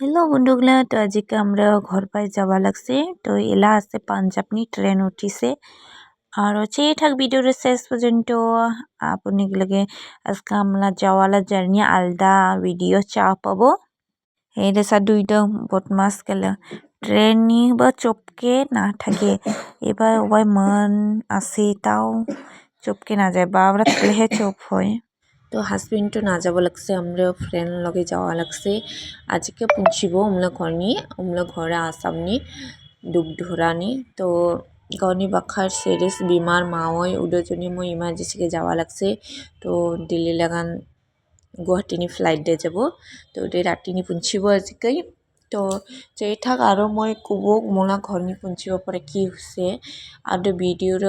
Hello বন্ধুগুলা তো আজকে আমরা ঘর পাই যাওয়া লাগছে তো এলা আছে পাঞ্জাবনি ট্রেন উঠিছে আর চেয়ে থাক ভিডিওর শেষ পর্যন্ত আপনাদেরকে আজকে আমরা যাওয়ালা জার্নি আলাদা ভিডিও চা পাবো এই দেশা দুইটা বদমাস গেলে ট্রেন নি বা চপকে না থাকে এবার ওই মন আছে তাও চপকে না যায় বা আমরা থাকলেহে চপ হয় তো হাজবেন্ড তো না যাব লাগছে আমরা ফ্রেন্ড লগে যাওয়া লাগছে আজকে পুঁছিব উমলা ঘরে আসামনি ডুব ধরানি তো গাवनि বাখার সিরিজ বিমার মাওই উদজনী মই ইমার্জেন্সিকে যাওয়া লাগছে তো দিল্লি লাগান গুৱাহাটীনি ফ্লাইট দে যাব তো দে রাতিনি পুঁছিব আজকে তো যেই থাক আর মই কব মোলা ঘরনি পুঁছিব পরে কি হচ্ছে আর ভিডিওর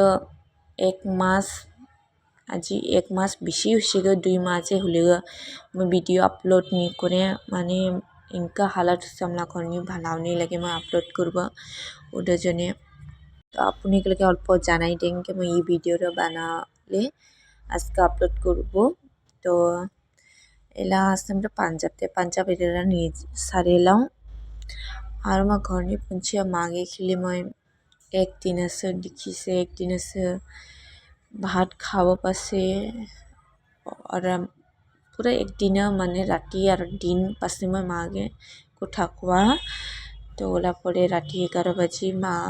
এক মাস আজি এক মাস বেশি হয়েছে 2 মাসে হলেগা मैं वीडियो अपलोड नहीं करे माने इनका हालत सामना करनी भालावनी लगे मैं अपलोड करबा उधर जने तो अपनी के लगे अल्प जानाई देंगे मैं ये वीडियो रो बनाले आज का अपलोड करबो तो एला आसम रो पांजाब एरा नी सारेलाও আর মা ঘরনি পুঁছিয়া মাগে খেলি মই একদিন আছে দেখিছে একদিন আছে ভাত খাব পাছে और पूरा एक दिन माने राति और दिन पासे मैं मागे को ठाकुआ तो ओला पड़े राति 11 बजे माँ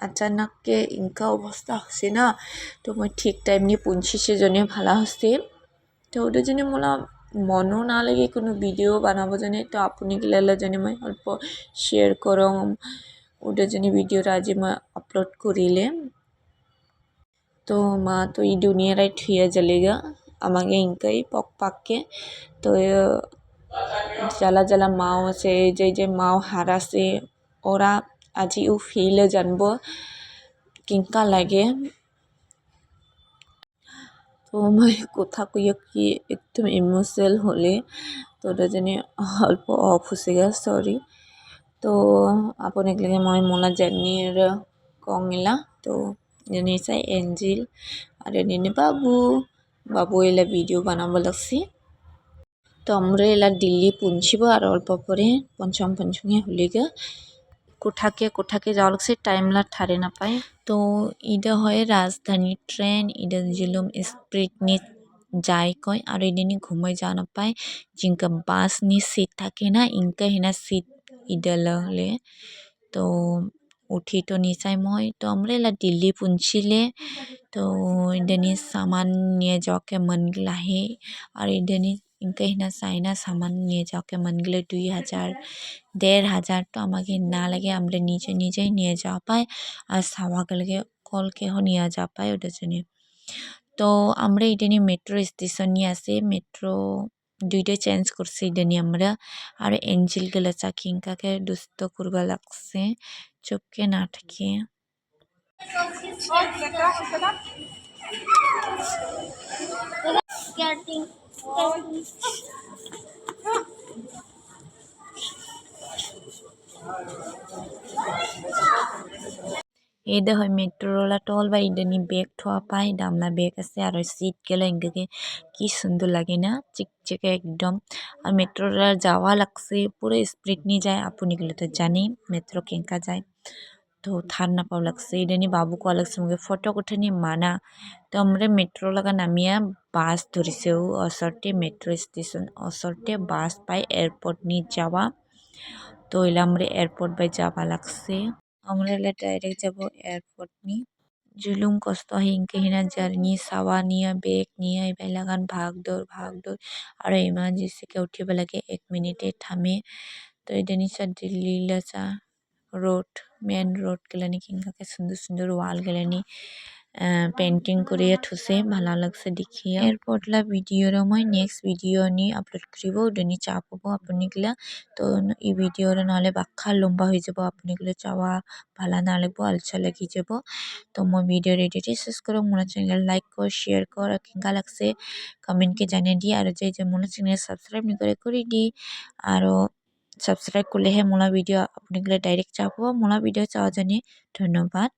अचानक के इनका अवस्था हसे ना तो मैं ठीक टाइम नहीं पुंछी से जने भाला हसे तो उधर जने मोला मनो ना लगे कोनो वीडियो बनाबो जने तो आपनी के लेला जने मैं अल्प शेयर करम उधर जने वीडियो आज मैं अपलोड करिले तो माँ तो ये दुनिया राइट हुआ जलेगा আমাকে ইনকাই পক পাককে তো জ্বালা জ্বালা মাও আছে যে মাও হারাছে ওরা আজি ও ফিলে জানব কিংকা লাগে তো মই কথা কইয়া কি একদম ইমোশনাল হলে তো ওটা অল্প অফ হসে গা সরি তো আপনি লাগে মই মোলা জার্নির কংলা তো জানি চাই এঞ্জিল আর এনে बाबू एला वीडियो बनाबो लगसी तो আমরা এলা দিল্লি পুঁছিব আর অল্প পরে পঞ্চমে হলিগা কোঠাকে যাওয়া লাগছে টাইমলা ঠারে না পায় তো ইটা হয় রাজধানী ট্রেন ইটা জিলুম স্প্রিট নি যাই কয় আর ইডেনি ঘুমাই যাওয়া না পায় জিনকা বাস নি সিট থাকে না ইনকা হিনা সিট ইডালে তো उठी तो निसाई মই तो আমরা এলা दिल्ली पुंछिले तो इडनी सामान निये जाके मन गिला है और इडनी इनका हिना साइना सामान निये जाके मन गिले 2000 1500 तो আমাকে না লাগে আমরা নিজেই নিয়ে যাওয়া পাই আর সাওয়াকে লাগে কল কে নিয়ে যাওয়া পাই ওটার জন্য তো আমরা ইডনি মেট্রো স্টেশন নিয়ে আসে মেট্রো দুইটা চেঞ্জ করছি ইডনি আমরা আর এঞ্জেল গেলা চাকিংকাকে দুস্থ করবা লাগছে চুপকে না থাকে এই দে হয় মেট্রোলা টল বা ইডেনি বেগ থোয়া পাই দামলা বেগ আছে আর সিট গেলে ইনকে কি সুন্দর লাগে না চিকচিকে একদম আর মেট্রোলা যাওয়া লাগছে পুরো স্পিড নিয়ে যায় আপনি গেলে তো জানি মেট্রো কেঙ্কা যায় तो थार ना पाव लगसे इडनी बाबू को अलग से मुझे फोटो उठनी माना तो हमरे मेट्रो लगा नामिया बास धरिसे असरटे मेट्रो स्टेशन असरटे बास पाई एयरपोर्ट नी जावा तो इला हमरे एयरपोर्ट बाई जावा लगसे हमरे ले डायरेक्ट जाबो एयरपोर्ट नी जुलुम कष्ट हिंके हिना जार्नी सावा निया बेग निया इबाई लगान भाग दौड़ और इमार्जेंसी के उठिबा लगे 1 मिनिटे थामे तो इडनी सा दिल्ली लसा रोड मेन रोड गलानी किंका के सुंदर सुंदर वाल गलानी पेंटिंग करिया ठुसे भाला लगसे देखिया एयरपोर्ट ला वीडियो रो मैं नेक्स्ट वीडियो नी अपलोड करिबो डनी चापबो आपनि गला तो ई वीडियो रो नाले बाखा लंबा हो जाबो आपनि गला चावा भाला ना लगबो अच्छा लगी जाबो तो मैं वीडियो रेडी शेष करो मोला चैनल लाइक कर शेयर कर किंका लगसे कमेंट के जाने दी और जे मोला चैनल सब्सक्राइब नि करे करि दी और सब्सक्राइब करले है मोला वीडियो अपने डायरेक्ट चापो मोला वीडियो चाওয়া জানি ধন্যবাদ।